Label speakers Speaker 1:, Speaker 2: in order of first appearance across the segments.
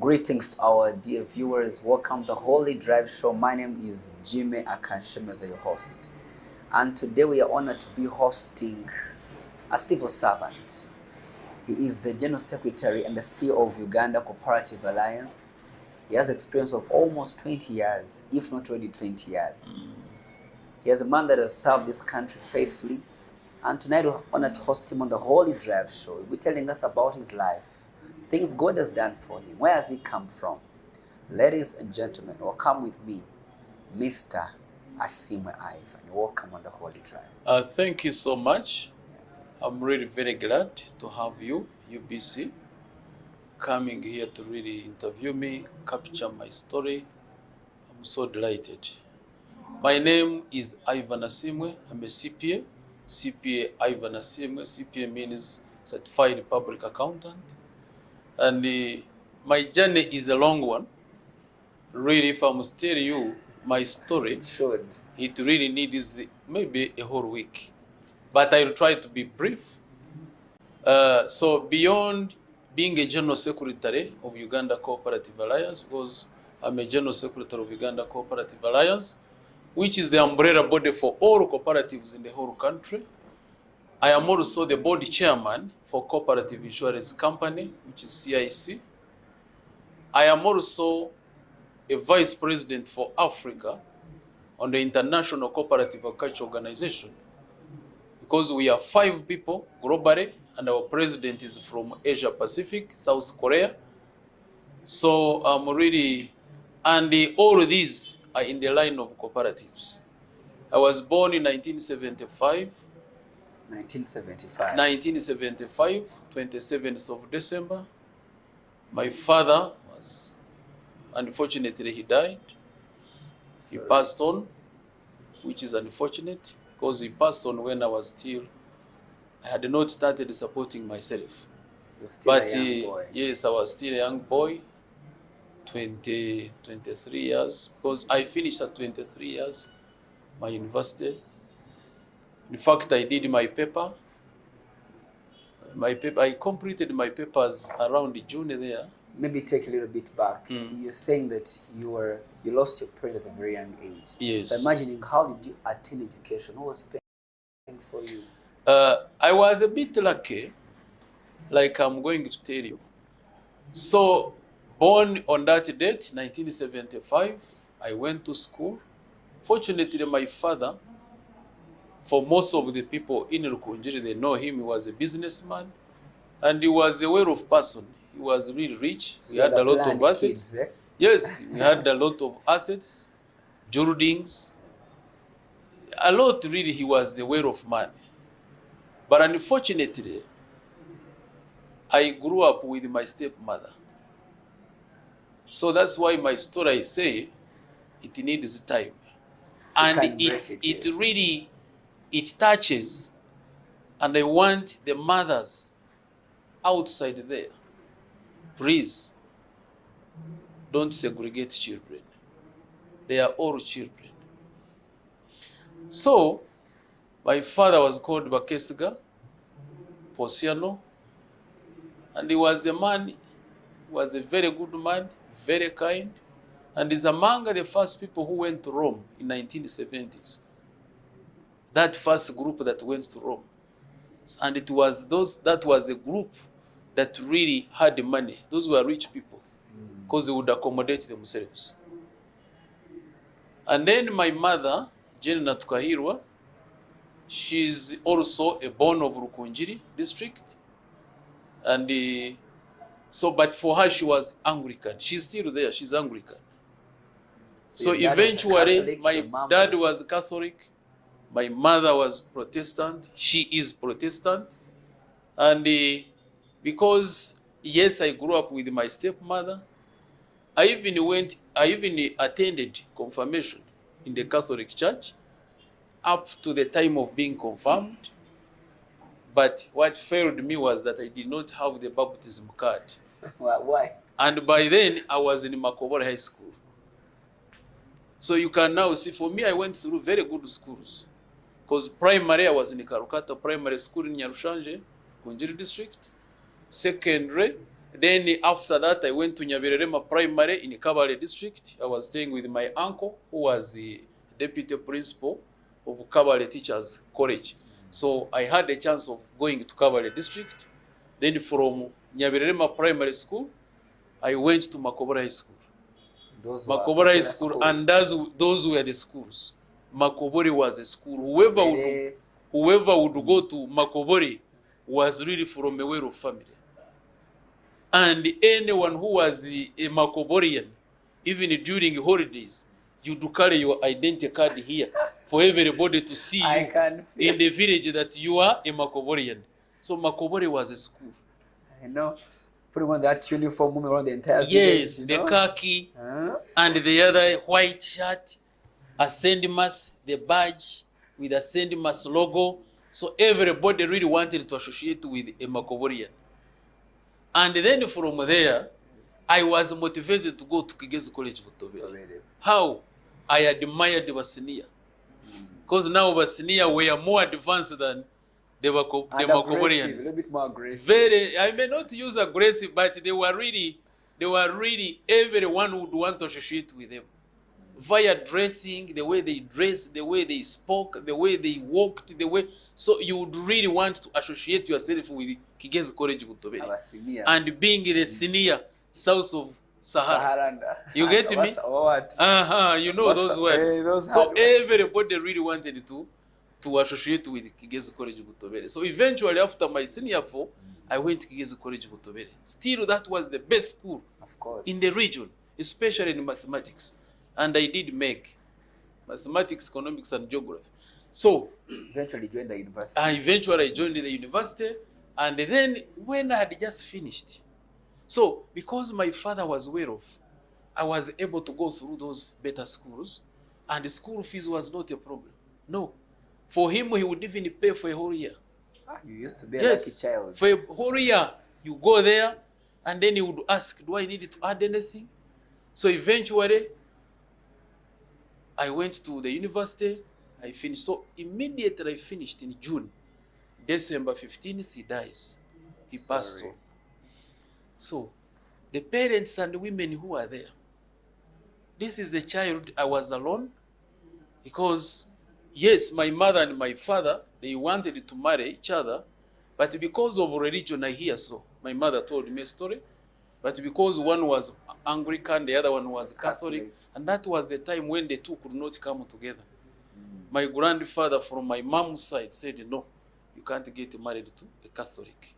Speaker 1: Greetings to our dear viewers. Welcome to the Holy Drive Show. My name is Jimmy Akansheme as your host. And today we are honored to be hosting a civil servant. He is the General Secretary and the CEO of Uganda Cooperative Alliance. He has experience of almost 20 years, if not already 20 years. He is a man that has served this country faithfully. And tonight we're honored to host him on the Holy Drive Show. He'll be telling us about his life, things God has done for him. Where has he come from? Ladies and gentlemen, welcome with me, Mr. Asimwe Ivan. Welcome on the Holy Drive.
Speaker 2: Thank you so much.
Speaker 1: Yes.
Speaker 2: I'm really very glad to have you, UBC, coming here to really interview me, capture my story. I'm so delighted. My name is Ivan Asimwe. I'm a CPA. CPA Ivan Asimwe. CPA means Certified Public Accountant. And my journey is a long one. Really, if I must tell you my story, it really needs maybe a whole week. But I'll try to be brief. So beyond being a General Secretary of Uganda Cooperative Alliance, because I'm a General Secretary of Uganda Cooperative Alliance, which is the umbrella body for all cooperatives in the whole country. I am also the board chairman for Cooperative Insurance Company, which is CIC. I am also a vice president for Africa on the International Cooperative Agriculture Organization, because we are 5 people globally, and our president is from Asia Pacific, South Korea. So I'm really, and all of these are in the line of cooperatives. I was born in 1975. 1975, 27th of December. My father was, unfortunately, he died. He passed on, which is unfortunate, because he passed on when I had not started supporting myself. But yes, I was still a young boy, 23 years, because I finished at 23 years, my university. In fact, I did my paper. I completed my papers around June there.
Speaker 1: Maybe take a little bit back. You're saying that you lost your parents at a very young age.
Speaker 2: Yes.
Speaker 1: So imagining, how did you attend education? Who was paying for you?
Speaker 2: I was a bit lucky, like I'm going to tell you. So, born on that date, 1975, I went to school. Fortunately, my father, for most of the people in Rukunjiri, they know him. He was a businessman, and he was a well-off person. He was really rich.
Speaker 1: So
Speaker 2: we had a lot of assets.
Speaker 1: Kids, eh?
Speaker 2: Yes, we had a lot of assets, buildings. A lot, really, he was a well-off man. But unfortunately, I grew up with my stepmother. So that's why my story, I say, it needs time. And it really, it touches, and I want the mothers outside there, please, don't segregate children. They are all children. So, my father was called Bakesiga Posiano, and he was a man, he was a very good man, very kind, and is among the first people who went to Rome in 1970s. That first group that went to Rome. And it was that was a group that really had the money. Those were rich people, because they would accommodate themselves. And then my mother, Jane Natukahirwa, she's also a born of Rukunjiri district. And so, but for her, she was Anglican. She's still there, she's Anglican. So eventually, my dad was Catholic. My mother was Protestant. She is Protestant. And because, yes, I grew up with my stepmother, I even attended confirmation in the Catholic Church up to the time of being confirmed. But what failed me was that I did not have the baptism card.
Speaker 1: Why?
Speaker 2: And by then, I was in Makobora High School. So you can now see, for me, I went through very good schools. Because primary, I was in Karukata Primary School in Nyarushanje, Kunjiri District. Secondary, Then after that, I went to Nyabirerema Primary in Kabale district. I was staying with my uncle, who was the deputy principal of Kabale Teachers College. So I had a chance of going to Kabale district. Then from Nyabirerema Primary School, I went to Makobora High School. Makobora High School, and those were the schools. Makobori was a school. Whoever would go to Makobori was really from a Wero family. And anyone who was a Makoborian, even during holidays, you do carry your identity card here for everybody to see you in the village that you are a Makoborian. So Makobori was a school.
Speaker 1: I know. Putting on that uniform, moving around the entire village.
Speaker 2: Yes, the khaki and the other white shirt, a Saint Mass, the badge with a Saint Mass logo. So everybody really wanted to associate with a Makoborian. And then from there, I was motivated to go to Kigezi College Butobere. How? I admired the Basinia. Because now Basinia were more advanced than the Makoborians.
Speaker 1: A little bit more aggressive.
Speaker 2: Very, I may not use aggressive, but they were really, everyone would want to associate with them. Via dressing, the way they dressed, the way they spoke, the way they walked, the way... So you would really want to associate yourself with Kigezi College Butobere. And being the senior south of Sahara. You get me?
Speaker 1: What?
Speaker 2: You know those words. So everybody really wanted to associate with Kigezi College Butobere. So eventually, after my senior 4, I went to Kigezi College Butobere. Still, that was the best school in the region, especially in mathematics. And I did make mathematics, economics, and geography. So
Speaker 1: eventually joined the university.
Speaker 2: I joined the university, and then when I had just finished, so because my father was well off, I was able to go through those better schools, and the school fees was not a problem. No. For him, he would even pay for a whole year.
Speaker 1: You used to be a lucky child.
Speaker 2: For a whole year, you go there, and then he would ask, do I need to add anything? So eventually, I went to the university, I finished. So immediately I finished in June, December 15th, he dies. He passed on. So the parents and women who are there, this is a child, I was alone, because yes, my mother and my father, they wanted to marry each other, but because of religion, I hear so. My mother told me a story, but because one was Anglican, the other one was Catholic, and that was the time when the two could not come together. My grandfather from my mom's side said, no, you can't get married to a Catholic.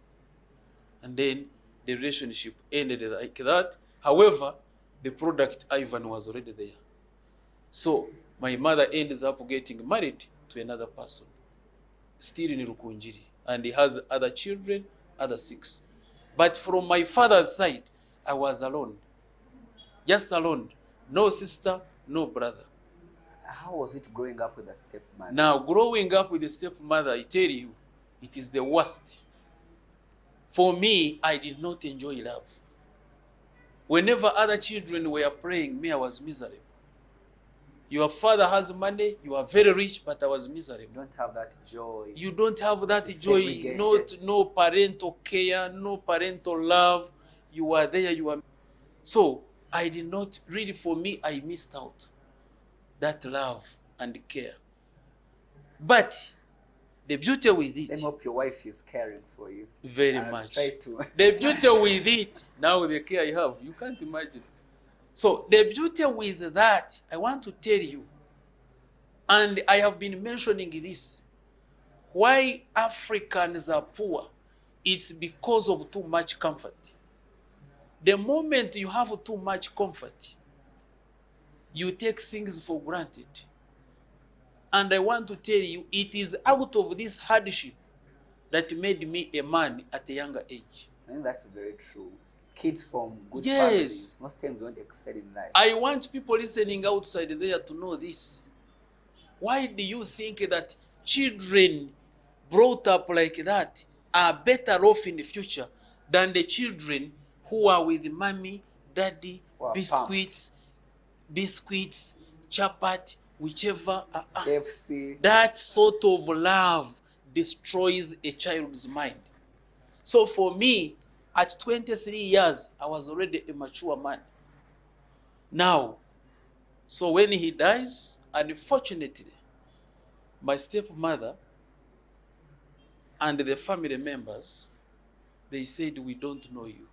Speaker 2: And then the relationship ended like that. However, the product Ivan was already there. So my mother ends up getting married to another person, still in Rukunjiri, and he has other children, other 6. But from my father's side, I was alone, just alone, no sister, no brother.
Speaker 1: How was it growing up with a stepmother?
Speaker 2: Now, growing up with a stepmother, I tell you, it is the worst. For me, I did not enjoy love. Whenever other children were praying, me, I was miserable. Your father has money, you are very rich, but I was miserable.
Speaker 1: You don't have that joy.
Speaker 2: You don't have that joy, no parental care, no parental love. You are there, you are... So, I did not, really for me, I missed out that love and care. But the beauty with it...
Speaker 1: I hope your wife is caring for you.
Speaker 2: Very much.
Speaker 1: Try to.
Speaker 2: The beauty with it, now the care I have, you can't imagine. So the beauty with that, I want to tell you, and I have been mentioning this, why Africans are poor, it's because of too much comfort. The moment you have too much comfort, you take things for granted. And I want to tell you, it is out of this hardship that made me a man at a younger age.
Speaker 1: I think that's very true. Kids from good families most times don't excel in life.
Speaker 2: I want people listening outside there to know this. Why do you think that children brought up like that are better off in the future than the children who are with mommy, daddy, biscuits, chapat, whichever?
Speaker 1: KFC.
Speaker 2: That sort of love destroys a child's mind. So for me, At 23 years, I was already a mature man. Now, so when he dies, unfortunately, my stepmother and the family members, they said, we don't know you.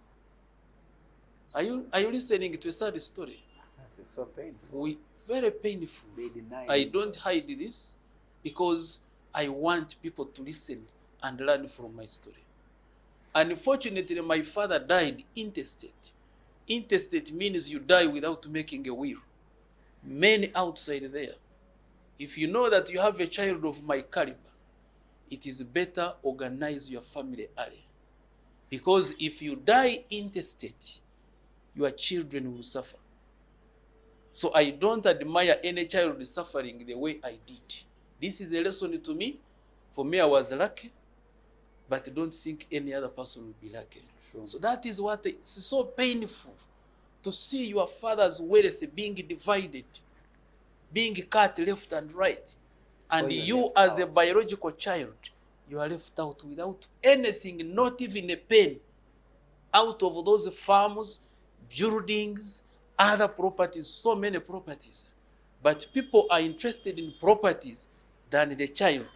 Speaker 2: Are you listening to a sad story?
Speaker 1: That is so painful.
Speaker 2: Very painful.
Speaker 1: They deny
Speaker 2: I
Speaker 1: him.
Speaker 2: don't hide this because I want people to listen and learn from my story. Unfortunately, my father died intestate. Intestate means you die without making a will. Many outside there, if you know that you have a child of my caliber, it is better organize your family early. Because if you die intestate, your children will suffer. So I don't admire any child suffering the way I did. This is a lesson to me. For me, I was lucky, but don't think any other person will be lucky.
Speaker 1: True.
Speaker 2: So that is what it's so painful to see your father's wealth being divided, being cut left and right. And you as a biological child, you are left out without anything, not even a pen, out of those farms, buildings, other properties, so many properties. But people are interested in properties than the child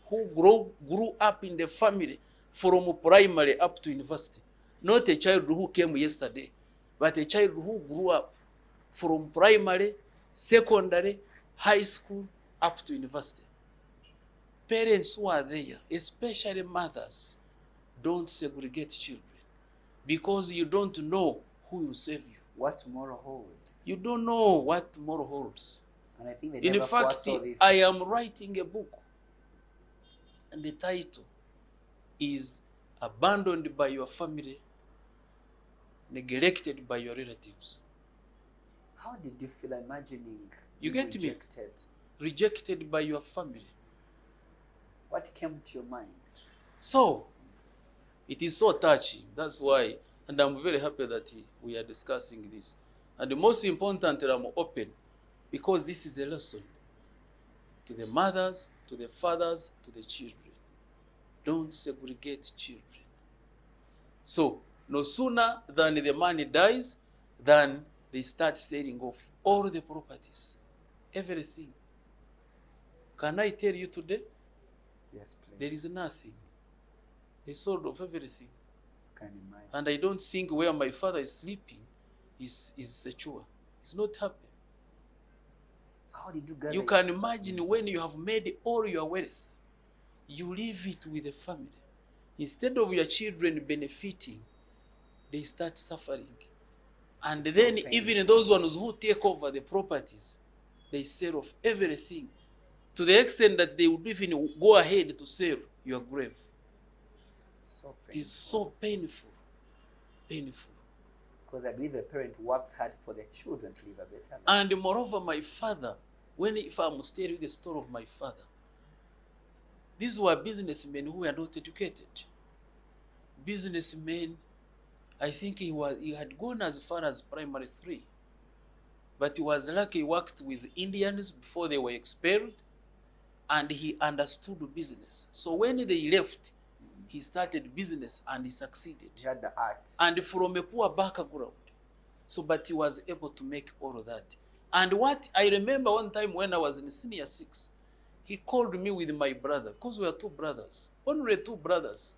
Speaker 2: who grew up in the family from primary up to university. Not a child who came yesterday, but a child who grew up from primary, secondary, high school, up to university. Parents who are there, especially mothers, don't segregate children because you don't know who will save you.
Speaker 1: What tomorrow holds.
Speaker 2: You don't know what tomorrow holds.
Speaker 1: And I think they
Speaker 2: In
Speaker 1: never
Speaker 2: fact,
Speaker 1: foresaw this.
Speaker 2: I am writing a book, and the title is Abandoned by Your Family, Neglected by Your Relatives.
Speaker 1: How did you feel imagining
Speaker 2: You
Speaker 1: being
Speaker 2: get me?
Speaker 1: rejected?
Speaker 2: Rejected by your family.
Speaker 1: What came to your mind?
Speaker 2: So, it is so touching. That's why, and I'm very happy that we are discussing this. And the most important, I'm open, because this is a lesson to the mothers, to the fathers, to the children. Don't segregate children. So, no sooner than the money dies, than they start selling off all the properties, everything. Can I tell you today?
Speaker 1: Yes, please.
Speaker 2: There is nothing. They sold off everything.
Speaker 1: Can imagine.
Speaker 2: And I don't think where my father is sleeping is secure. He's not happy.
Speaker 1: So how did you gather
Speaker 2: You can imagine when you have made all your wealth, you leave it with the family. Instead of your children benefiting, they start suffering. And
Speaker 1: It's
Speaker 2: then
Speaker 1: so
Speaker 2: even those ones who take over the properties, they sell off everything to the extent that they would even go ahead to sell your grave.
Speaker 1: So
Speaker 2: It is so painful. Painful.
Speaker 1: Because I believe the parent works hard for their children to live a better life.
Speaker 2: And moreover, my father, if I must tell you the story of my father, these were businessmen who were not educated. Businessmen, I think he had gone as far as primary 3. But he was lucky he worked with Indians before they were expelled, and he understood business. So when they left, he started business and he succeeded.
Speaker 1: He had the art.
Speaker 2: And from a poor background. So, but he was able to make all of that. And what I remember one time when I was in senior 6, he called me with my brother, because we are 2 brothers, only 2 brothers.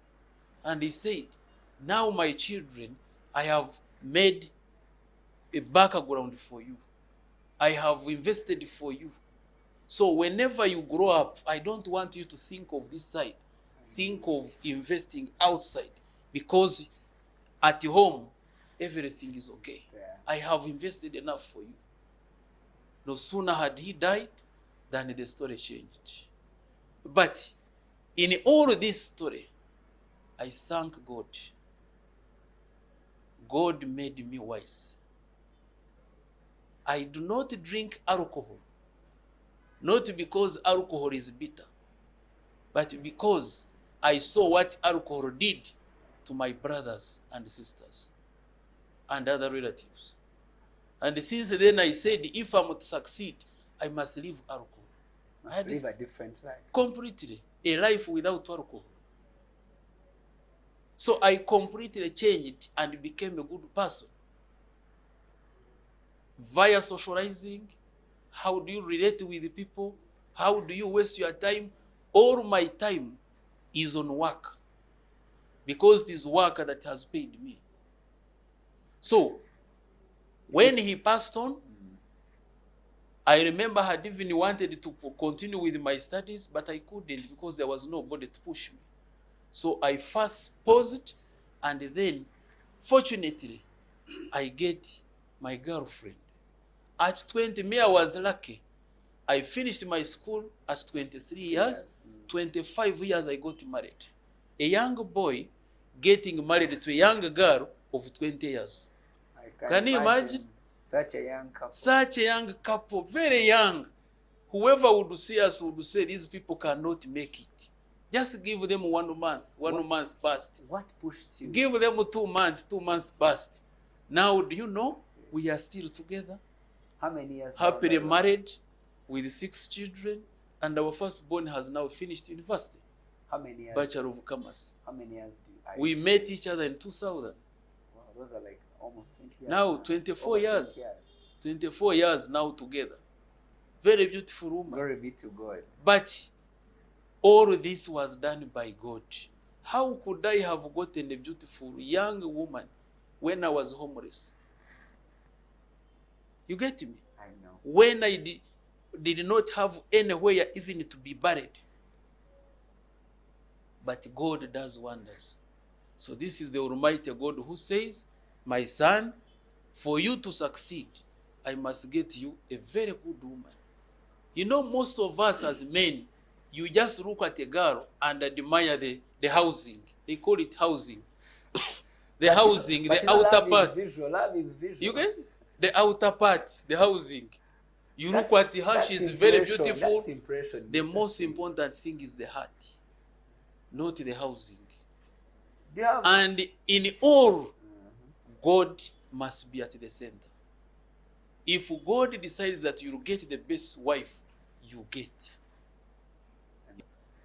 Speaker 2: And he said, now my children, I have made a background for you. I have invested for you. So whenever you grow up, I don't want you to think of this side. Think of investing outside, because at home, everything is okay.
Speaker 1: Yeah.
Speaker 2: I have invested enough for you. No sooner had he died than the story changed. But in all this story, I thank God. God made me wise. I do not drink alcohol, not because alcohol is bitter, but because I saw what alcohol did to my brothers and sisters and other relatives. And since then I said, if I'm to succeed, I must leave alcohol. I had
Speaker 1: Live a different life.
Speaker 2: completely a life without alcohol. So I completely changed and became a good person. Via socializing, how do you relate with people? How do you waste your time? All my time is on work, because it is work that has paid me. So when he passed on, I remember I had even wanted to continue with my studies, but I couldn't because there was nobody to push me. So I first paused, and then, fortunately, I get my girlfriend. At 20, me, I was lucky. I finished my school at 23 years. 25 years I got married. A young boy getting married to a young girl of 20 years. Can you imagine?
Speaker 1: Such a young couple.
Speaker 2: Such a young couple, very young. Whoever would see us would say these people cannot make it. Just give them 1 month. One month passed.
Speaker 1: What pushed you?
Speaker 2: Give them 2 months. 2 months passed. Now, do you know, we are still together.
Speaker 1: How many years?
Speaker 2: Happily married with 6 children, and our firstborn has now finished university.
Speaker 1: How many years?
Speaker 2: Bachelor of Commerce.
Speaker 1: How many years do you?
Speaker 2: We met each other in 2000.
Speaker 1: Wow, those are like almost 20 years.
Speaker 2: Now 24 years. 24 years now together. Very beautiful woman.
Speaker 1: Glory be to God.
Speaker 2: But all this was done by God. How could I have gotten a beautiful young woman when I was homeless? You get me?
Speaker 1: I know.
Speaker 2: When I did not have anywhere even to be buried. But God does wonders. So this is the Almighty God who says, my son, for you to succeed, I must get you a very good woman. You know, most of us as men, you just look at a girl and admire the housing. They call it housing. The housing, the outer part.
Speaker 1: Love is visual.
Speaker 2: You get the outer part, the housing. You look at her, she's very beautiful. The most important thing is the heart, not the housing. And in all, God must be at the center. If God decides that you'll get the best wife, you get.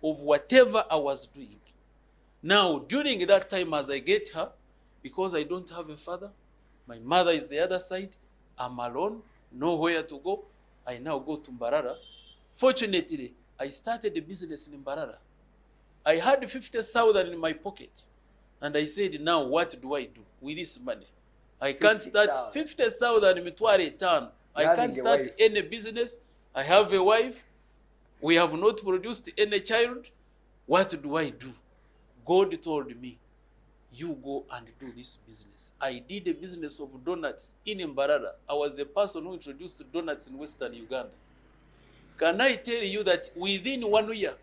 Speaker 2: Of whatever I was doing. Now, during that time as I get her, because I don't have a father, my mother is the other side, I'm alone, nowhere to go, I now go to Mbarara. Fortunately, I started a business in Mbarara. I had 50,000 in my pocket. And I said, now what do I do with this money? I can't start 50,000 mitware turn. I can't start any business. I have a wife. We have not produced any child. What do I do? God told me, you go and do this business. I did a business of donuts in Mbarara. I was the person who introduced donuts in Western Uganda. Can I tell you that within 1 year,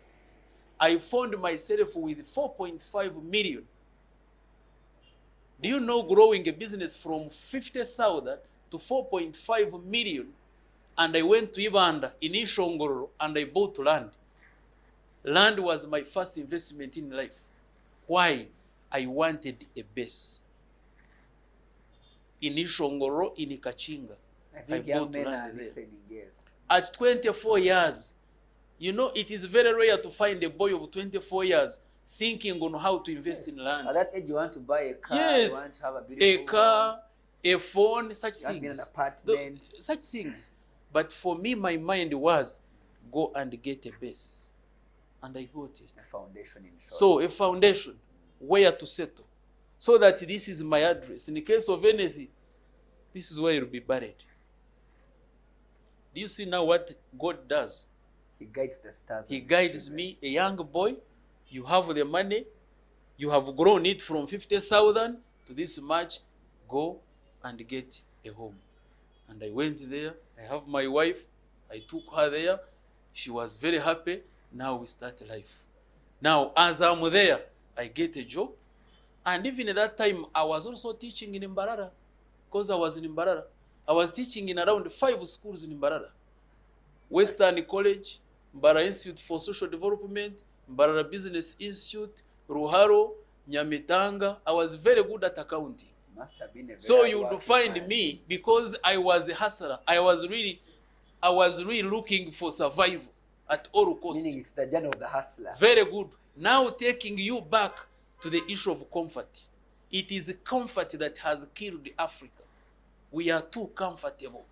Speaker 2: I found myself with 4.5 million. Do you know growing a business from 50,000 to 4.5 million? And I went to Ibanda in Ishongoro and I bought land. Land was my first investment in life. Why? I wanted a base. In Ishongoro, in Ikachinga.
Speaker 1: I bought land there. Yes.
Speaker 2: At 24 years, you know, it is very rare to find a boy of 24 years thinking on how to invest in land.
Speaker 1: At that age, you want to buy a car,
Speaker 2: yes,
Speaker 1: you want to have a beautiful
Speaker 2: a car, a phone, such
Speaker 1: things.
Speaker 2: Things.
Speaker 1: An apartment.
Speaker 2: Such things. But for me, my mind was, go and get a base. And I got it.
Speaker 1: A foundation in short.
Speaker 2: So, a foundation, where to settle. So that this is my address. In the case of anything, this is where you'll be buried. Do you see now what God does?
Speaker 1: He guides the stars.
Speaker 2: He guides me, a young boy. You have the money. You have grown it from 50,000 to this much. Go and get a home. And I went there. I have my wife. I took her there. She was very happy. Now we start life. Now, as I'm there, I get a job. And even at that time, I was also teaching in Mbarara. Because I was in Mbarara. I was teaching in around 5 schools in Mbarara. Western College, Mbarara Institute for Social Development, Mbarara Business Institute, Ruharo, Nyamitanga. I was very good at accounting.
Speaker 1: Must have been a very
Speaker 2: so you would find me, because I was a hustler. I was really looking for survival at all costs.
Speaker 1: Meaning it's the journey of the hustler.
Speaker 2: Very good. Now taking you back to the issue of comfort. It is comfort that has killed Africa. We are too comfortable.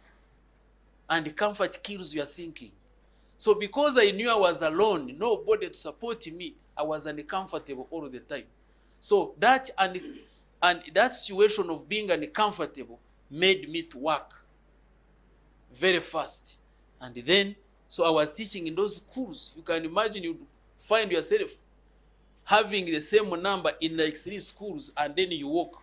Speaker 2: And comfort kills your thinking. So because I knew I was alone, nobody to support me, I was uncomfortable all the time. So that and that situation of being uncomfortable made me to work very fast. And then, so I was teaching in those schools. You can imagine you find yourself having the same number in like 3 schools, and then you walk.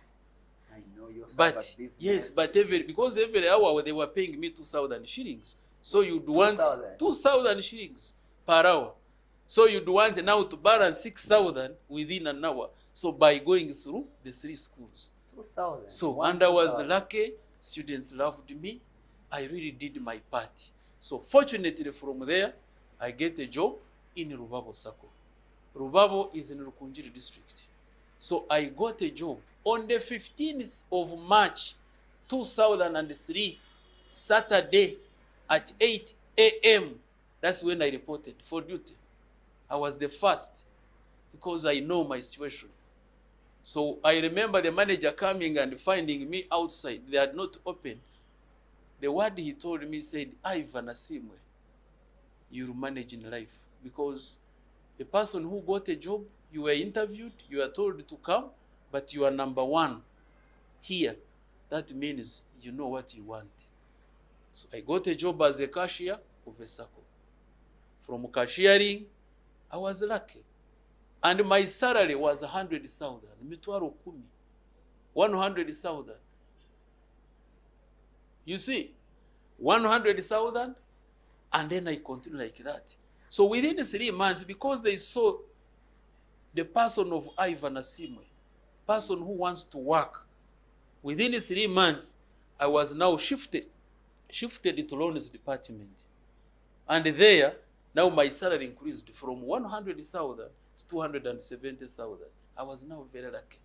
Speaker 1: I know you're
Speaker 2: But yes, but because every hour they were paying me 2,000 shillings. So you'd want 2,000 shillings per hour. So you'd want now to balance 6,000 within an hour. So by going through the 3 schools.
Speaker 1: 2,000.
Speaker 2: So, and I was lucky, students loved me. I really did my part. So fortunately from there, I get a job in Rubabo Sacco. Rubabo is in Rukunjiri district. So I got a job on the 15th of March, 2003, Saturday at 8 a.m. That's when I reported for duty. I was the first because I know my situation. So I remember the manager coming and finding me outside. They had not opened. The word he told me said, Ivan Asimwe, you'll manage in life. Because a person who got a job, you were interviewed, you are told to come, but you are number 1 here. That means you know what you want. So I got a job as a cashier of a Sacco. From cashiering, I was lucky. And my salary was 100,000. 100,000. You see, 100,000, and then I continue like that. So within 3 months, because they saw the person of Ivan Asimwe, person who wants to work, within 3 months, I was now shifted to loans department. And there, now my salary increased from 100,000 to 270,000. I was now very lucky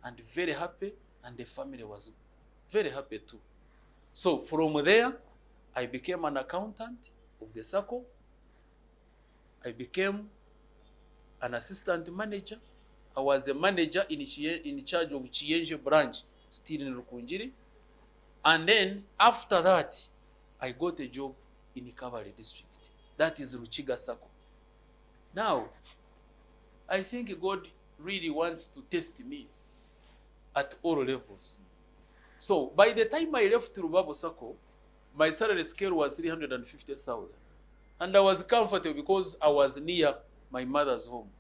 Speaker 2: and very happy, and the family was very happy too. So from there, I became an accountant of the Sacco. I became an assistant manager. I was a manager in charge of Chiyenje branch, still in Rukunjiri. And then after that, I got a job in Cavalry district. That is Ruchiga Sacco. Now, I think God really wants to test me at all levels. So by the time I left Rubabo Sacco, my salary scale was 350,000. And I was comfortable because I was near my mother's home.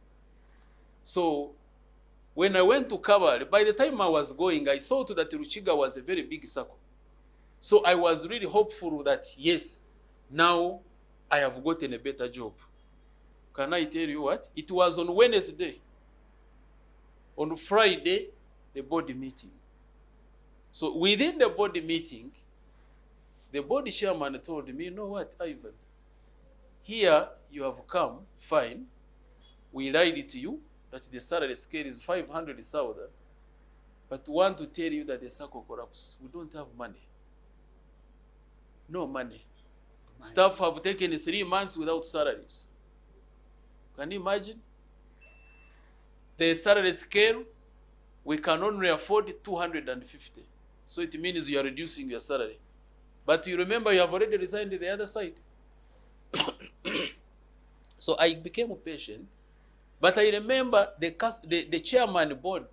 Speaker 2: So when I went to Cavalry, by the time I was going, I thought that Ruchiga was a very big Sacco. So I was really hopeful that, yes, now I have gotten a better job. Can I tell you what? It was on Wednesday. On Friday, the board meeting. So within the board meeting, the board chairman told me, you know what, Ivan? Here you have come, fine. We lied to you that the salary scale is 500,000, but we want to tell you that the Sacco collapsed. We don't have money. No money. Staff have taken 3 months without salaries. Can you imagine? The salary scale, we can only afford 250. So it means you are reducing your salary. But you remember you have already resigned to the other side. So I became patient. But I remember the chairman board,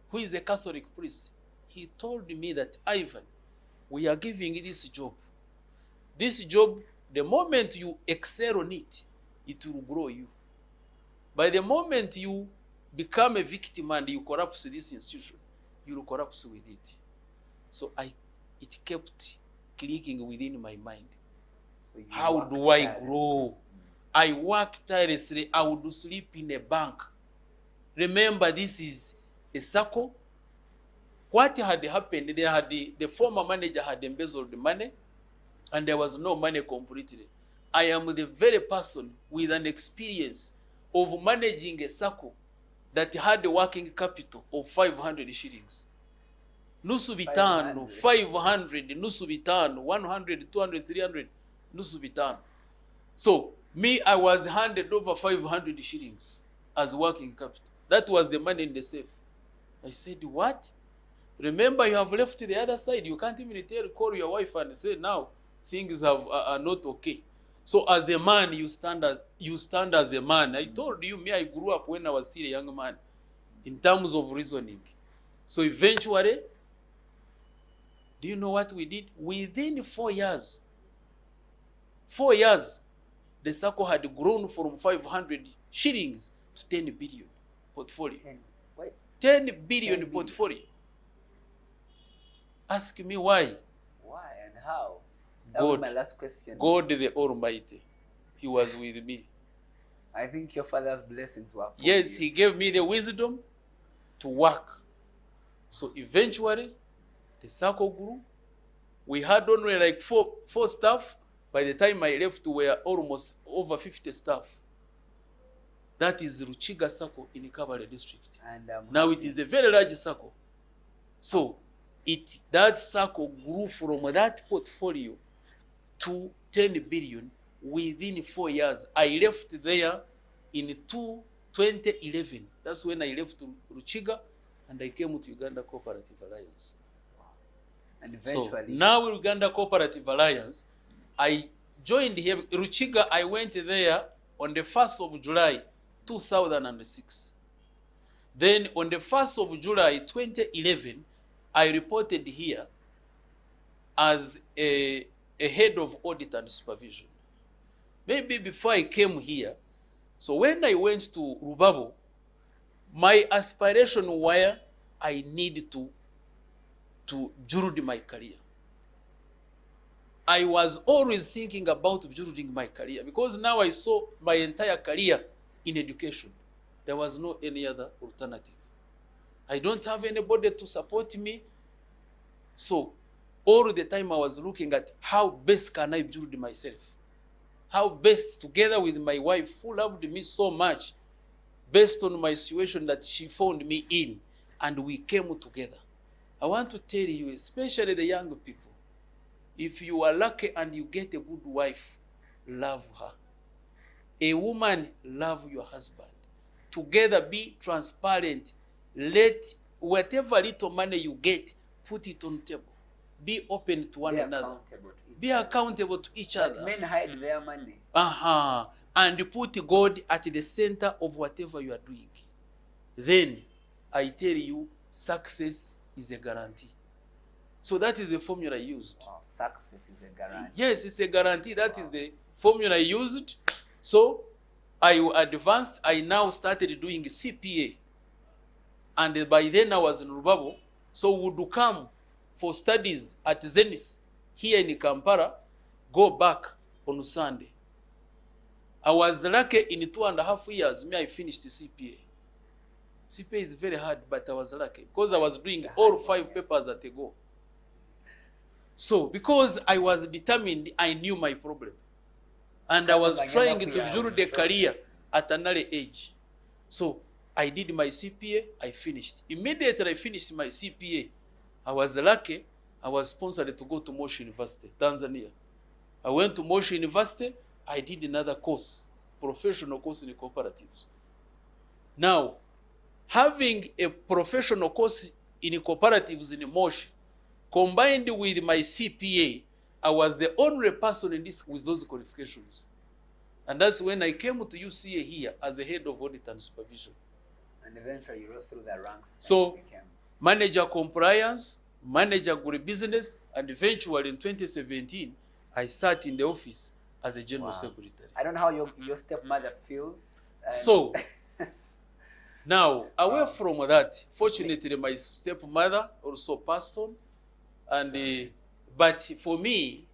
Speaker 2: who is a Catholic priest, he told me that, Ivan, we are giving you this job. This job, the moment you excel on it, it will grow you. By the moment you become a victim and you collapse this institution, you will collapse with it. So it kept clicking within my mind. So how do I grow? I worked tirelessly. I would sleep in a bank. Remember, this is a Sacco. What had happened, the former manager had embezzled the money, and there was no money completely. I am the very person with an experience of managing a Sacco that had a working capital of 500 shillings. Nusu vitano, 500, nusu vitano, 100, 200, 300, nusu vitano. So, me, I was handed over 500 shillings as working capital. That was the money in the safe. I said, what? Remember, you have left the other side. You can't even call your wife and say, now things are not okay. So as a man, you stand as a man. I told you, me, I grew up when I was still a young man in terms of reasoning. So eventually, do you know what we did? Within 4 years, the circle had grown from 500 shillings to 10 billion portfolio. 10 billion portfolio. Ask me why.
Speaker 1: Why and how? That was my last question.
Speaker 2: God the Almighty. He was with me.
Speaker 1: I think your father's blessings were upon
Speaker 2: Yes,
Speaker 1: you.
Speaker 2: he gave me the wisdom to work. So eventually, the circle grew. We had only like four staff. By the time I left, we were almost over 50 staff. That is Ruchiga Circle in Kabale district.
Speaker 1: And
Speaker 2: now it is a very large circle. So that circle grew from that portfolio to 10 billion within 4 years. I left there in 2011. That's when I left Ruchiga and I came to Uganda Cooperative Alliance.
Speaker 1: And eventually,
Speaker 2: so now Uganda Cooperative Alliance, I joined here. Ruchiga, I went there on the 1st of July, 2006. Then on the 1st of July, 2011, I reported here as a head of audit and supervision. Maybe before I came here, so when I went to Rubabo, my aspiration were I need to build my career. I was always thinking about building my career because now I saw my entire career in education. There was no any other alternative. I don't have anybody to support me. So all the time I was looking at how best can I build myself. How best, together with my wife who loved me so much, based on my situation that she found me in, and we came together. I want to tell you, especially the young people, if you are lucky and you get a good wife, love her. A woman, love your husband. Together, be transparent. Let whatever little money you get, put it on the table. Be open to one another. Be accountable to each other.
Speaker 1: Men hide their money.
Speaker 2: And put God at the center of whatever you are doing. Then, I tell you, success is a guarantee. So that is the formula I used.
Speaker 1: Wow, success is a guarantee.
Speaker 2: Yes, it's a guarantee. That is the formula I used. So I advanced. I now started doing CPA. And by then I was in Rubabo. So we would come for studies at Zenith here in Kampala, go back on Sunday. I was lucky in 2.5 years, I finished the CPA. CPA is very hard, but I was lucky because I was doing all 5 papers at a go. So because I was determined, I knew my problem. And I was trying to build a career at another age. So I did my CPA, I finished. Immediately I finished my CPA, I was lucky, I was sponsored to go to Moshi University, Tanzania. I went to Moshi University, I did another course, professional course in cooperatives. Now, having a professional course in cooperatives in Moshi, combined with my CPA, I was the only person in this with those qualifications. And that's when I came to UCA here as a head of audit and supervision.
Speaker 1: And eventually you rose through the ranks.
Speaker 2: So, manager compliance, manager agribusiness, and eventually in 2017, I sat in the office as a general secretary.
Speaker 1: I don't know how your stepmother feels.
Speaker 2: So, now, away from that, fortunately, my stepmother also passed on. And but for me,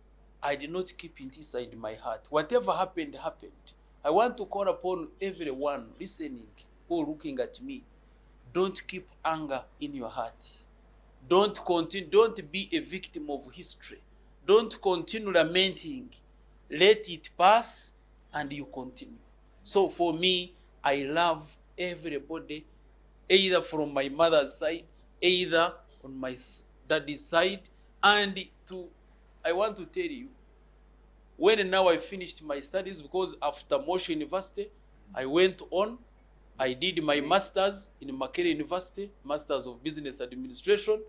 Speaker 2: I did not keep it inside my heart. Whatever happened, happened. I want to call upon everyone listening or looking at me. Don't keep anger in your heart. Don't be a victim of history. Don't continue lamenting. Let it pass and you continue. So for me, I love everybody, either from my mother's side, either on my daddy's side. And I want to tell you, when now I finished my studies, because after Moshi University, I went on I did my master's in Makerere University, Masters of Business Administration.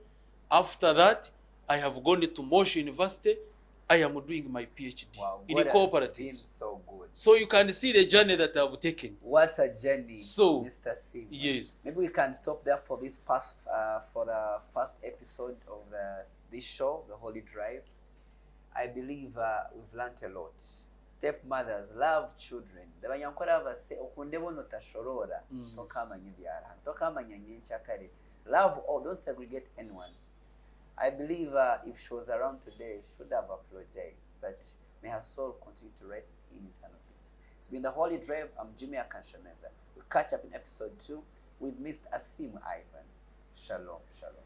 Speaker 2: After that, I have gone to Moshi University. I am doing my PhD in cooperatives.
Speaker 1: So good.
Speaker 2: So you can see the journey that I've taken.
Speaker 1: What a journey,
Speaker 2: so,
Speaker 1: Mr. Sim.
Speaker 2: Yes.
Speaker 1: Maybe we can stop there for this for the first episode of this show, The Holy Drive. I believe we've learned a lot. Stepmothers love children. The banyankora base okundebo notashorora tokamanya byara tokamanya nyenchakare. Love all, don't segregate anyone. I believe if she was around today, she should have apologized, but may her soul continue to rest in eternal peace. It's been The Holy Drive. I'm Jimmy Akanshameza. We'll catch up in episode 2 with Mr. Asim Ivan. Shalom, shalom.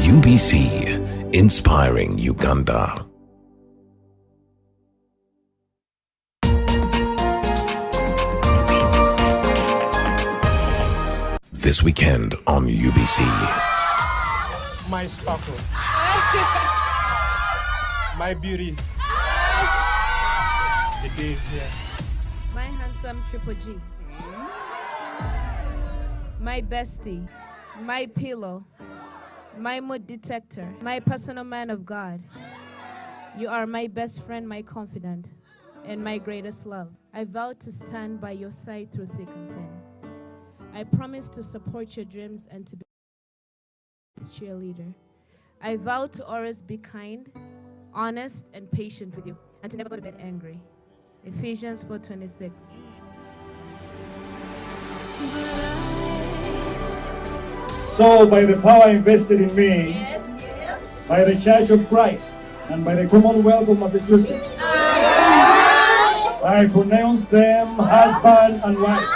Speaker 3: UBC, inspiring Uganda. This weekend on UBC.
Speaker 4: My sparkle. My beauty. The day is here.
Speaker 5: My handsome Triple G. My bestie. My pillow. My mood detector. My personal man of God. You are my best friend, my confidant, and my greatest love. I vow to stand by your side through thick and thin. I promise to support your dreams and to be a cheerleader. I vow to always be kind, honest, and patient with you, and to never go to bed angry. Ephesians 4:26.
Speaker 6: So, by the power invested in me, by the Church of Christ, and by the Commonwealth of Massachusetts, I pronounce them husband and wife.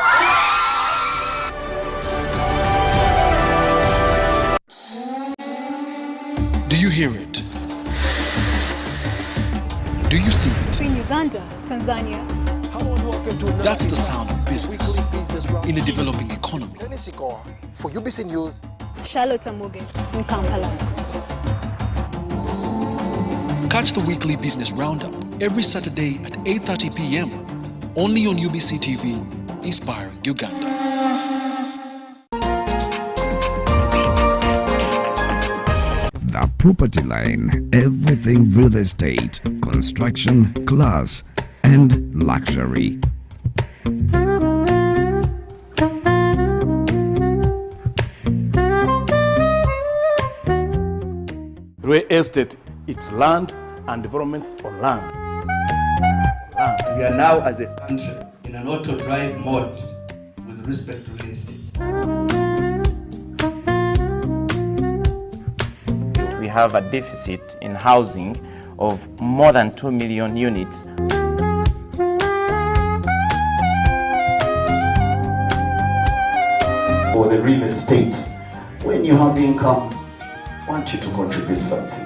Speaker 7: Do you hear it? Do you see it?
Speaker 8: In Uganda, Tanzania.
Speaker 7: That's the sound of business in a developing economy.
Speaker 9: For UBC News,
Speaker 8: Charlotte Amuge in Kampala.
Speaker 7: Catch the weekly business roundup every Saturday at 8:30 p.m. only on UBC TV, inspiring Uganda.
Speaker 3: The Property Line, everything real estate, construction, class, and luxury.
Speaker 4: Real estate, it's land and developments on land.
Speaker 10: We are now, as a country, in an auto-drive mode with respect to real estate.
Speaker 11: We have a deficit in housing of more than 2 million units.
Speaker 12: For the real estate, when you have income, I want you to contribute something.